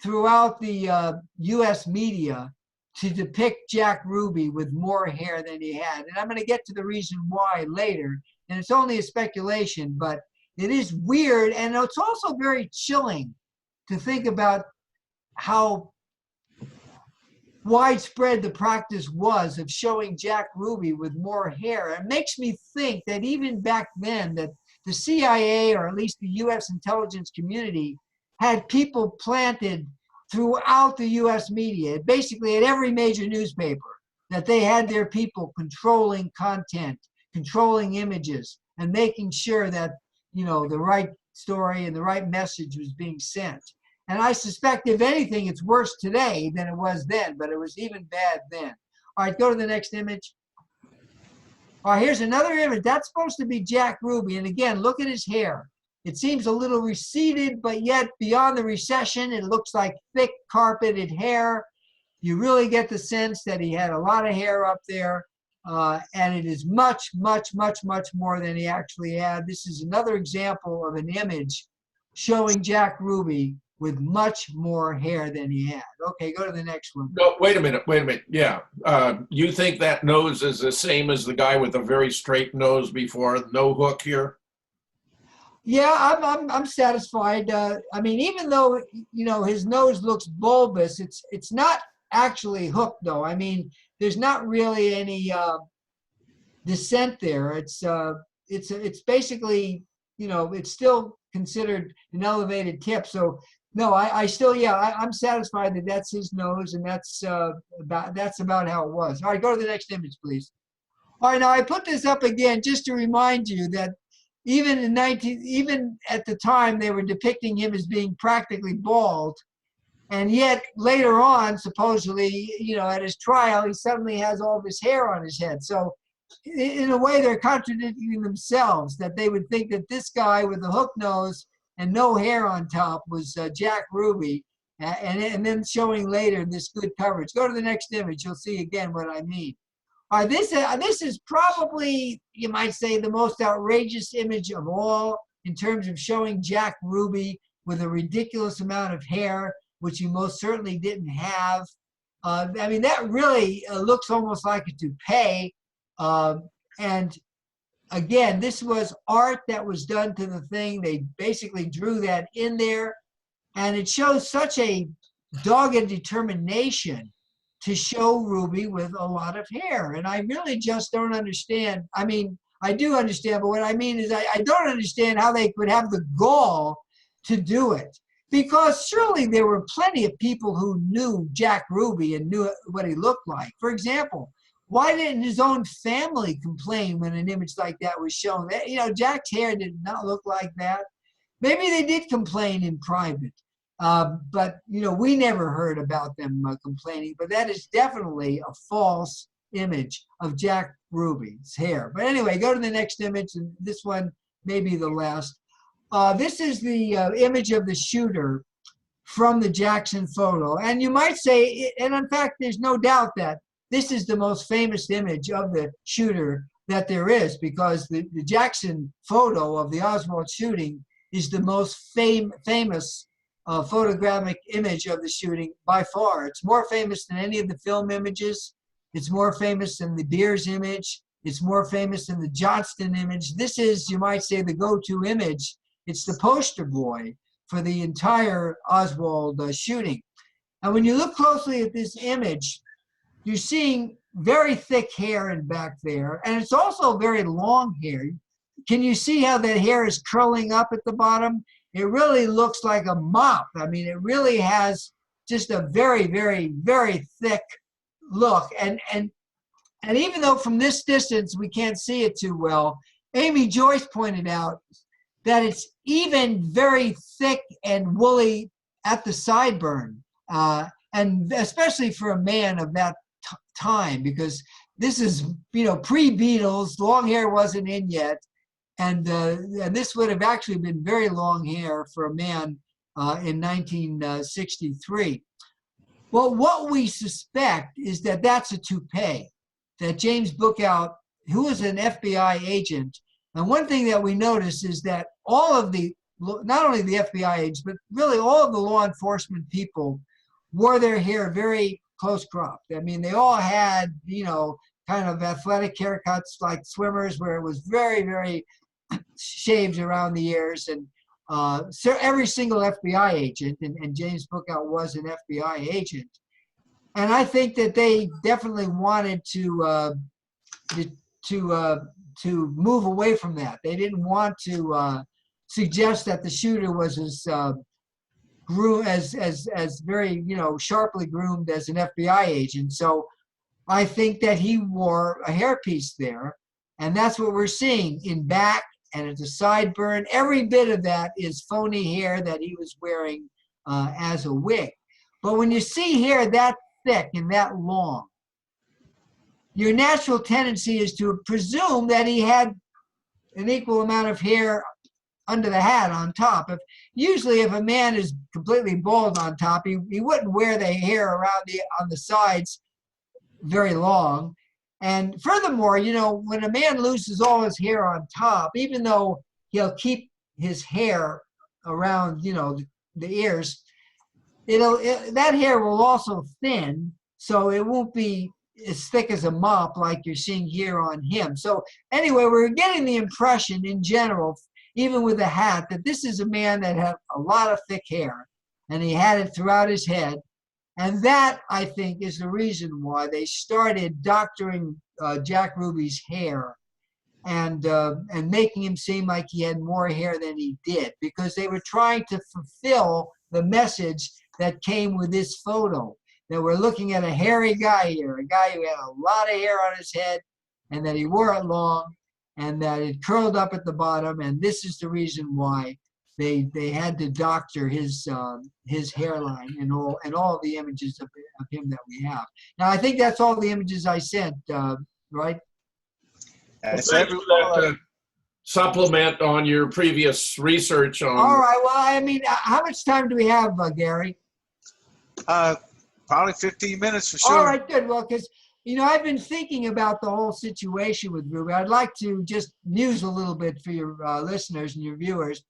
Speaker 4: throughout the U.S. media to depict Jack Ruby with more hair than he had. And I'm going to get to the reason why later. And it's only a speculation, but it is weird. And it's also very chilling to think about how widespread the practice was of showing Jack Ruby with more hair. It makes me think that even back then that the CIA, or at least the U.S. intelligence community, had people planted throughout the U.S. media, basically at every major newspaper, that they had their people controlling content, controlling images, and making sure that, the right story and the right message was being sent. And I suspect, if anything, it's worse today than it was then, but it was even bad then. All right, go to the next image. All right, here's another image. That's supposed to be Jack Ruby. And again, look at his hair. It seems a little receded, but yet beyond the recession, it looks like thick carpeted hair. You really get the sense that he had a lot of hair up there. And it is much, much, much, much more than he actually had. This is another example of an image showing Jack Ruby with much more hair than he had. Okay, go to the next one.
Speaker 3: No, wait a minute. Yeah. You think that nose is the same as the guy with a very straight nose before, no hook here?
Speaker 4: Yeah, I'm satisfied. Even though, his nose looks bulbous, it's not actually hooked though. There's not really any descent there. It's basically, it's still considered an elevated tip. So no, I'm satisfied that that's his nose, and that's about how it was. All right, go to the next image, please. All right, now I put this up again just to remind you that even at the time they were depicting him as being practically bald, and yet later on, supposedly, at his trial, he suddenly has all this hair on his head. So in a way, they're contradicting themselves, that they would think that this guy with the hook nose and no hair on top was Jack Ruby, and then showing later this good coverage. Go to the next image. You'll see again what I mean. All right, this is probably, you might say, the most outrageous image of all in terms of showing Jack Ruby with a ridiculous amount of hair, which he most certainly didn't have. That really looks almost like a toupee. And again, this was art that was done to the thing. They basically drew that in there. And it shows such a dogged determination to show Ruby with a lot of hair. And I really just don't understand. I do understand, but what I mean is I don't understand how they could have the gall to do it. Because surely there were plenty of people who knew Jack Ruby and knew what he looked like. For example, why didn't his own family complain when an image like that was shown? Jack's hair did not look like that. Maybe they did complain in private. But we never heard about them complaining. But that is definitely a false image of Jack Ruby's hair. But anyway, go to the next image, and this one may be the last. This is the image of the shooter from the Jackson photo. And you might say, and in fact, there's no doubt that this is the most famous image of the shooter that there is, because the Jackson photo of the Oswald shooting is the most famous photographic image of the shooting by far. It's more famous than any of the film images. It's more famous than the Beers image. It's more famous than the Johnston image. This is, you might say, the go-to image. It's the poster boy for the entire Oswald shooting. And when you look closely at this image, you're seeing very thick hair in back there, and it's also very long hair. Can you see how that hair is curling up at the bottom? It really looks like a mop. I mean, it really has just a very, very, very thick look. And even though from this distance we can't see it too well, Amy Joyce pointed out that it's even very thick and woolly at the sideburn, and especially for a man of that time, because this is, you know, pre-Beatles, long hair wasn't in yet, and this would have actually been very long hair for a man in 1963. Well, what we suspect is that that's a toupee, that James Bookout, who was an FBI agent, and one thing that we notice is that all of the, not only the FBI agents, but really all of the law enforcement people wore their hair very close cropped. I mean, they all had, you know, kind of athletic haircuts like swimmers, where it was very, very shaved around the ears. And so every single FBI agent, and James Bookout was an FBI agent. And I think that they definitely wanted to move away from that. They didn't want to suggest that the shooter was as very, you know, sharply groomed as an FBI agent. So I think that he wore a hairpiece there, and that's what we're seeing in back and at the sideburn. Every bit of that is phony hair that he was wearing as a wig. But when you see hair that thick and that long, your natural tendency is to presume that he had an equal amount of hair under the hat on top. Usually if a man is completely bald on top, he wouldn't wear the hair around on the sides very long. And furthermore, you know, when a man loses all his hair on top, even though he'll keep his hair around, you know, the ears, that hair will also thin, so it won't be as thick as a mop like you're seeing here on him. So anyway, we're getting the impression in general, even with the hat, that this is a man that had a lot of thick hair, and he had it throughout his head. And that, I think, is the reason why they started doctoring Jack Ruby's hair and making him seem like he had more hair than he did, because they were trying to fulfill the message that came with this photo, that we're looking at a hairy guy here, a guy who had a lot of hair on his head, and that he wore it long, and that it curled up at the bottom. And this is the reason why they had to doctor his hairline and all the images of him that we have. Now, I think that's all the images I sent, right?
Speaker 1: That's
Speaker 3: Thank you for that supplement on your previous research on.
Speaker 4: All right. Well, I mean, how much time do we have, Gary?
Speaker 1: Probably 15 minutes for sure.
Speaker 4: All right, good. Well, because, you know, I've been thinking about the whole situation with Ruby. I'd like to just muse a little bit for your listeners and your viewers.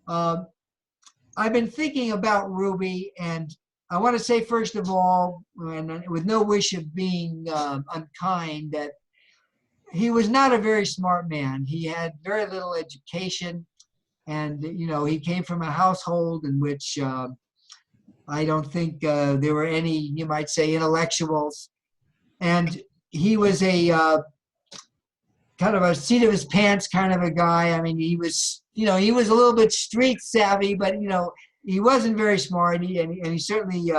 Speaker 4: I've been thinking about Ruby, and I want to say, first of all, and with no wish of being unkind, that he was not a very smart man. He had very little education, and, you know, he came from a household in which I don't think there were any, you might say, intellectuals. And he was a kind of a seat of his pants kind of a guy. I mean, he was, you know, he was a little bit street savvy, but, you know, he wasn't very smart, and he certainly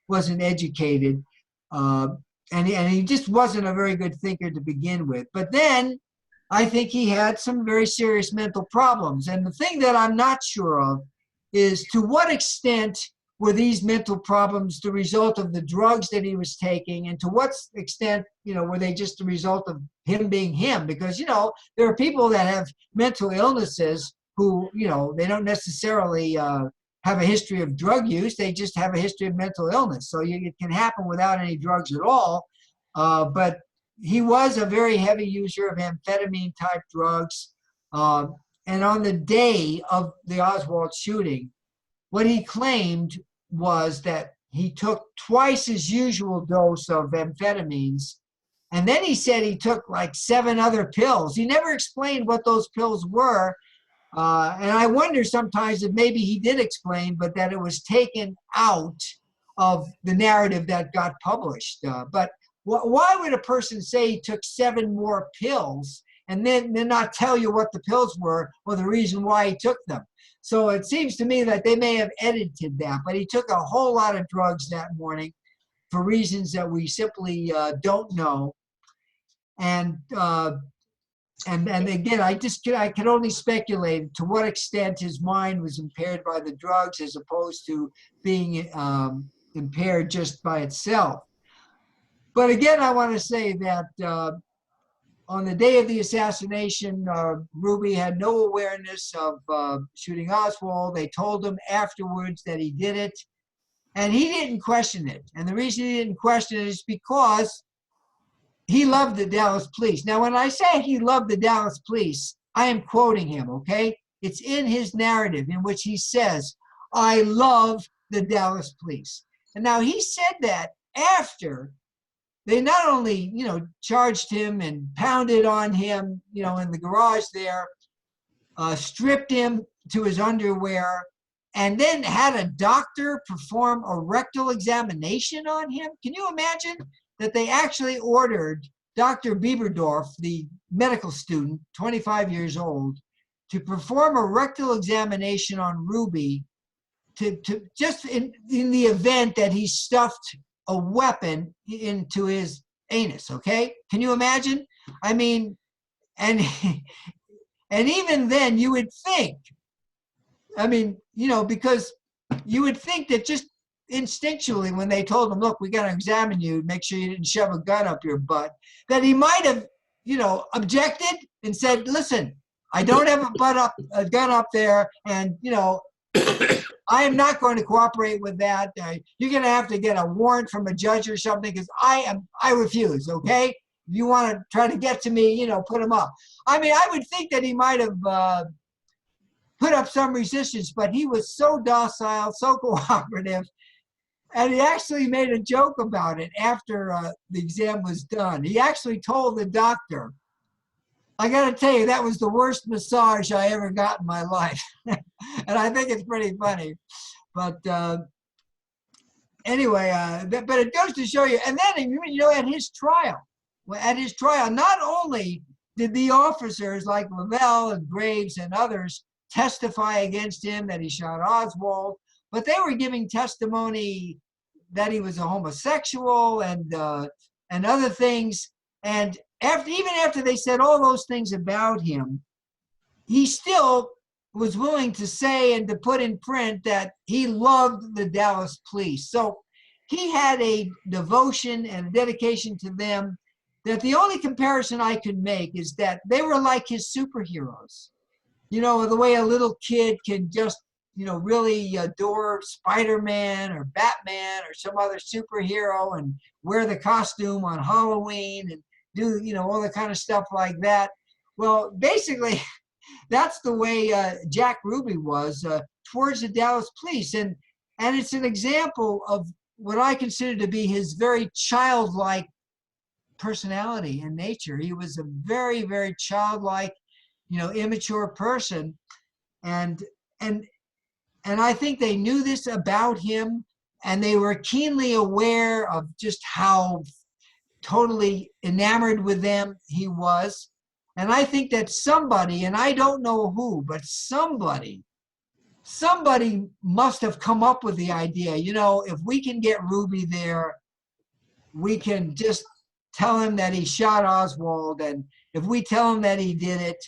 Speaker 4: wasn't educated. And he just wasn't a very good thinker to begin with. But then I think he had some very serious mental problems. And the thing that I'm not sure of is, to what extent were these mental problems the result of the drugs that he was taking, and to what extent, you know, were they just the result of him being him? Because, you know, there are people that have mental illnesses who, you know, they don't necessarily have a history of drug use. They just have a history of mental illness. So it can happen without any drugs at all. But he was a very heavy user of amphetamine type drugs. And on the day of the Oswald shooting, what he claimed was that he took twice his usual dose of amphetamines. And then he said he took like 7 other pills. He never explained what those pills were. And I wonder sometimes if maybe he did explain, but that it was taken out of the narrative that got published. But why would a person say he took 7 more pills and then not tell you what the pills were or the reason why he took them? So it seems to me that they may have edited that, but he took a whole lot of drugs that morning for reasons that we simply don't know. And again, I can only speculate to what extent his mind was impaired by the drugs as opposed to being impaired just by itself. But again, I want to say that on the day of the assassination, Ruby had no awareness of shooting Oswald. They told him afterwards that he did it, and he didn't question it. And the reason he didn't question it is because he loved the Dallas police. Now, when I say he loved the Dallas police, I am quoting him, okay? It's in his narrative in which he says, "I love the Dallas police." And now he said that after they not only, charged him and pounded on him, in the garage there, stripped him to his underwear, and then had a doctor perform a rectal examination on him. Can you imagine that they actually ordered Dr. Bieberdorf, the medical student, 25 years old, to perform a rectal examination on Ruby to just in the event that he stuffed a weapon into his anus, okay? Can you imagine? I mean, and even then you would think, because you would think that just instinctually when they told him, look, we got to examine you, make sure you didn't shove a gun up your butt, that he might have, objected and said, listen, I don't have a gun up there, and, I am not going to cooperate with that. You're going to have to get a warrant from a judge or something because I refuse, okay? If you want to try to get to me, put him up. I mean, I would think that he might have put up some resistance, but he was so docile, so cooperative, and he actually made a joke about it after the exam was done. He actually told the doctor, I got to tell you, that was the worst massage I ever got in my life. And I think it's pretty funny. But anyway, but it goes to show you. And then, at his trial, not only did the officers like Lavelle and Graves and others testify against him that he shot Oswald, but they were giving testimony that he was a homosexual and other things. And even after they said all those things about him, he still was willing to say and to put in print that he loved the Dallas police. So he had a devotion and a dedication to them that the only comparison I could make is that they were like his superheroes. The way a little kid can just, really adore Spider-Man or Batman or some other superhero and wear the costume on Halloween and do, all the kind of stuff like that. Well, basically, that's the way Jack Ruby was towards the Dallas police. And it's an example of what I consider to be his very childlike personality and nature. He was a very, very childlike, immature person. And I think they knew this about him, and they were keenly aware of just how totally enamored with them he was. And I think that somebody, and I don't know who, but somebody must have come up with the idea, if we can get Ruby there, we can just tell him that he shot Oswald. And if we tell him that he did it,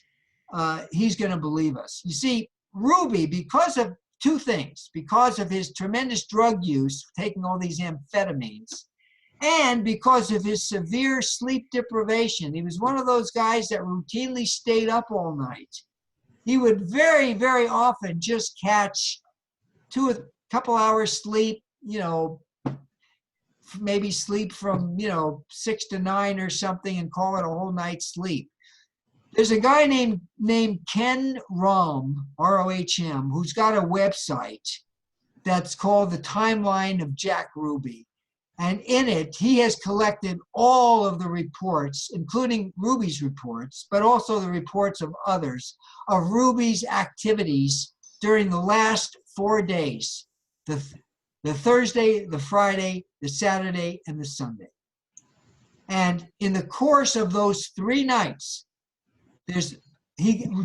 Speaker 4: he's going to believe us. You see, Ruby, because of 2 things, because of his tremendous drug use, taking all these amphetamines, and because of his severe sleep deprivation. He was one of those guys that routinely stayed up all night. He would very, very often just catch a couple hours sleep, maybe sleep from, 6 to 9 or something and call it a whole night's sleep. There's a guy named Ken Rohm, R-O-H-M, who's got a website that's called The Timeline of Jack Ruby. And in it, he has collected all of the reports, including Ruby's reports, but also the reports of others, of Ruby's activities during the last 4 days, the Thursday, the Friday, the Saturday, and the Sunday. And in the course of those 3 nights,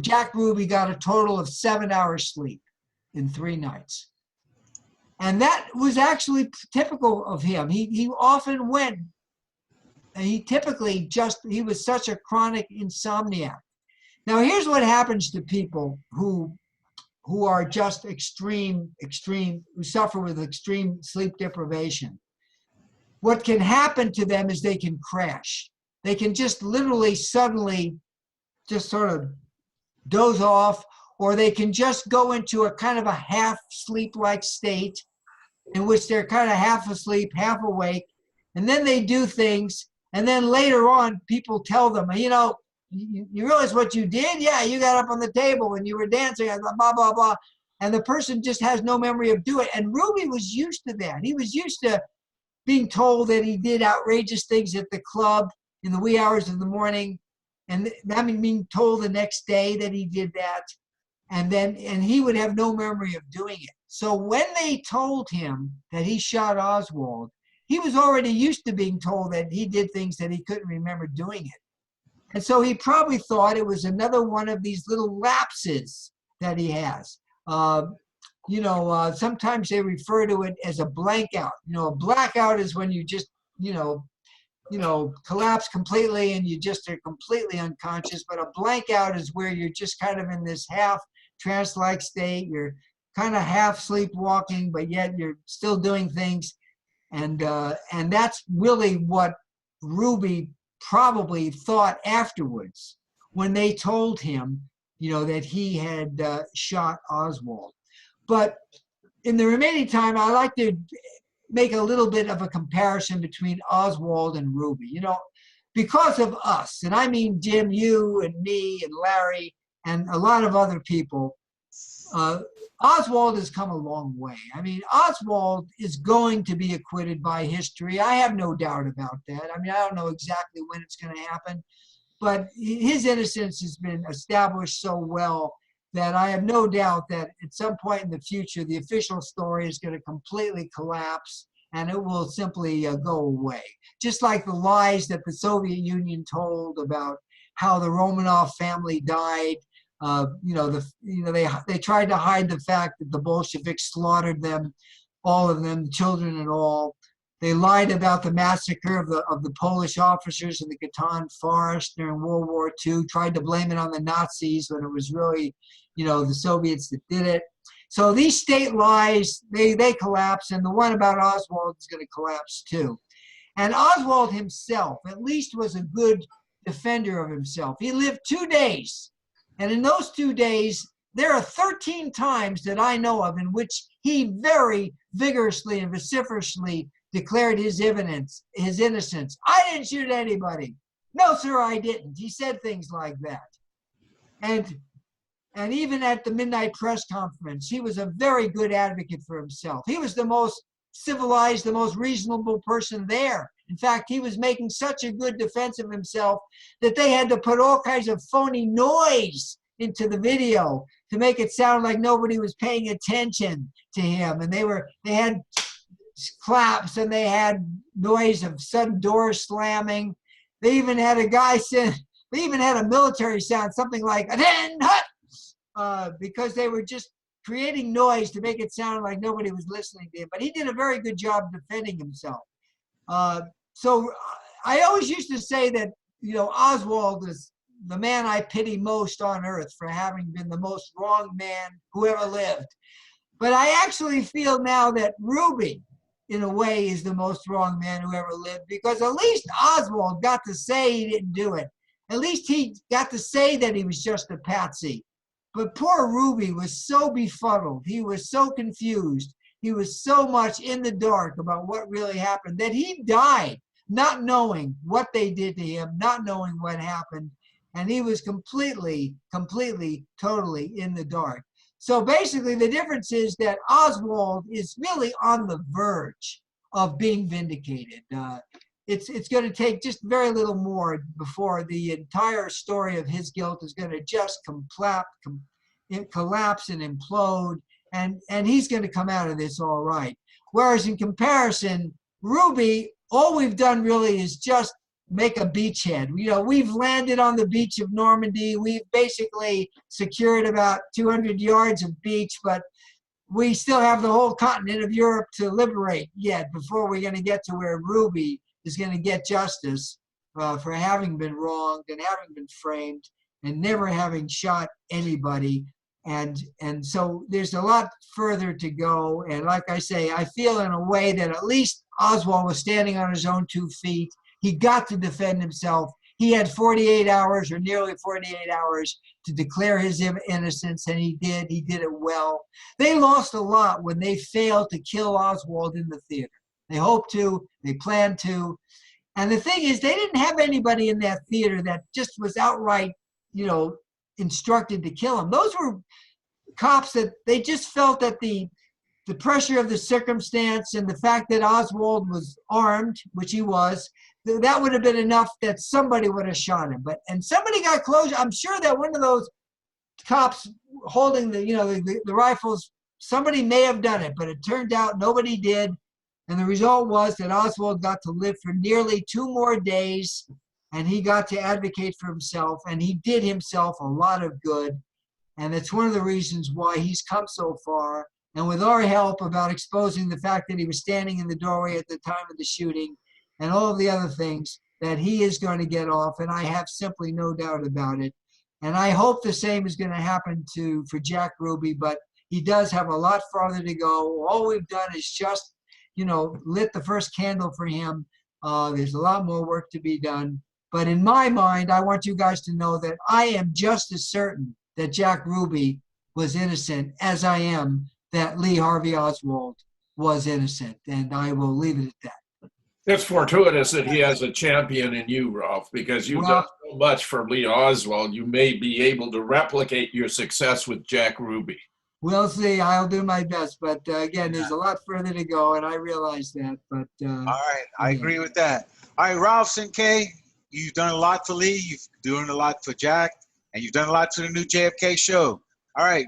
Speaker 4: Jack Ruby got a total of 7 hours sleep in 3 nights. And that was actually typical of him. He often went, and he was such a chronic insomniac. Now, here's what happens to people who are just who suffer with extreme sleep deprivation. What can happen to them is they can crash. They can just literally suddenly just sort of doze off, or they can just go into a kind of a half sleep-like state in which they're kind of half asleep, half awake, and then they do things, and then later on, people tell them, you realize what you did? Yeah, you got up on the table and you were dancing, blah, blah, blah, and the person just has no memory of doing it. And Ruby was used to that. He was used to being told that he did outrageous things at the club in the wee hours of the morning, and being told the next day that he did that, and he would have no memory of doing it. So when they told him that he shot Oswald, he was already used to being told that he did things that he couldn't remember doing it. And so he probably thought it was another one of these little lapses that he has. Sometimes they refer to it as a blank out. A blackout is when you just, collapse completely and you just are completely unconscious. But a blank out is where you're just kind of in this half trance-like state. You're kind of half sleepwalking, but yet you're still doing things. And that's really what Ruby probably thought afterwards when they told him, that he had shot Oswald. But in the remaining time, I like to make a little bit of a comparison between Oswald and Ruby, because of us, and I mean Jim, you and me and Larry and a lot of other people. Oswald has come a long way. I mean, Oswald is going to be acquitted by history. I have no doubt about that. I mean, I don't know exactly when it's going to happen, but his innocence has been established so well that I have no doubt that at some point in the future, the official story is going to completely collapse and it will simply go away. Just like the lies that the Soviet Union told about how the Romanov family died. They tried to hide the fact that the Bolsheviks slaughtered them, all of them, children and all. They lied about the massacre of the Polish officers in the Katan Forest during World War II, tried to blame it on the Nazis when it was really, the Soviets that did it. So these state lies, they collapse, and the one about Oswald is going to collapse too. And Oswald himself, at least, was a good defender of himself. He lived 2 days. And in those 2 days, there are 13 times that I know of in which he very vigorously and vociferously declared his innocence. I didn't shoot anybody. No, sir, I didn't. He said things like that. And even at the midnight press conference, he was a very good advocate for himself. He was the most civilized, the most reasonable person there. In fact, he was making such a good defense of himself that they had to put all kinds of phony noise into the video to make it sound like nobody was paying attention to him. And they had claps and they had noise of sudden doors slamming. They even had they even had a military sound, something like "Attend hut," because they were just creating noise to make it sound like nobody was listening to him. But he did a very good job defending himself. So I always used to say that, Oswald is the man I pity most on earth for having been the most wrong man who ever lived. But I actually feel now that Ruby, in a way, is the most wrong man who ever lived, because at least Oswald got to say he didn't do it. At least he got to say that he was just a patsy. But poor Ruby was so befuddled. He was so confused he was so much in the dark about what really happened that he died not knowing what they did to him, not knowing what happened. And he was completely, totally in the dark. So basically the difference is that Oswald is really on the verge of being vindicated. It's going to take just very little more before the entire story of his guilt is going to just collapse and implode, and he's going to come out of this all right. Whereas in comparison, Ruby, all we've done really is just make a beachhead. You know, we've landed on the beach of Normandy. We've basically secured about 200 yards of beach, but we still have the whole continent of Europe to liberate yet before we're going to get to where Ruby is going to get justice for having been wronged and having been framed and never having shot anybody. And so there's a lot further to go. And like I say, I feel in a way that at least Oswald was standing on his own 2 feet. He got to defend himself. He had 48 hours or nearly 48 hours to declare his innocence, and he did. He did it well. They lost a lot when they failed to kill Oswald in the theater. They hoped to, they planned to. And the thing is, they didn't have anybody in that theater that just was outright, you know, instructed to kill him. Those were cops that they just felt that the pressure of the circumstance and the fact that Oswald was armed, which he was, that would have been enough that somebody would have shot him. And somebody got close. I'm sure that one of those cops holding the rifles, somebody may have done it, but it turned out nobody did. And the result was that Oswald got to live for nearly 2 more days, and he got to advocate for himself, and he did himself a lot of good. And it's one of the reasons why he's come so far. And with our help about exposing the fact that he was standing in the doorway at the time of the shooting and all of the other things, that he is going to get off, and I have simply no doubt about it. And I hope the same is going to happen for Jack Ruby, but he does have a lot farther to go. All we've done is just, lit the first candle for him. There's a lot more work to be done. But in my mind, I want you guys to know that I am just as certain that Jack Ruby was innocent as I am that Lee Harvey Oswald was innocent. And I will leave it at that.
Speaker 3: It's fortuitous that he has a champion in you, Ralph, because you've done so much for Lee Oswald. You may be able to replicate your success with Jack Ruby.
Speaker 4: We'll see. I'll do my best. But again, there's a lot further to go, and I realize that. But
Speaker 1: all right. I agree with that. All right, Ralph Cinque, you've done a lot for Lee. You've done a lot for Jack, and you've done a lot for the new JFK show. All right.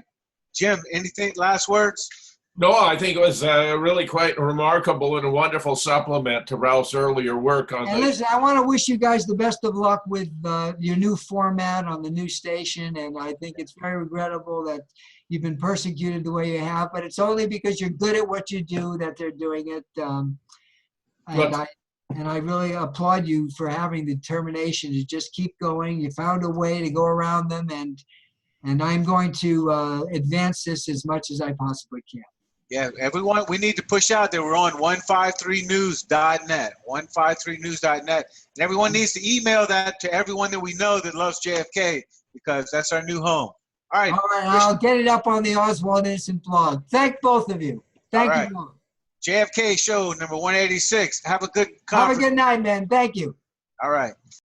Speaker 1: Jim, anything, last words?
Speaker 3: No, I think it was really quite remarkable and a wonderful supplement to Ralph's earlier work on this.
Speaker 4: Listen, I want to wish you guys the best of luck with your new format on the new station, and I think it's very regrettable that you've been persecuted the way you have, but it's only because you're good at what you do that they're doing it. And I really applaud you for having the determination to just keep going. You found a way to go around them, and I'm going to advance this as much as I possibly can.
Speaker 1: Yeah, everyone, we need to push out that we're on 153news.net, 153news.net. And everyone needs to email that to everyone that we know that loves JFK, because that's our new home. All right.
Speaker 4: I'll get it up on the Oswald Innocent blog. Thank both of you. Thank you both.
Speaker 1: JFK show number 186. Have a good conference.
Speaker 4: Have a good night, man. Thank you.
Speaker 1: All right.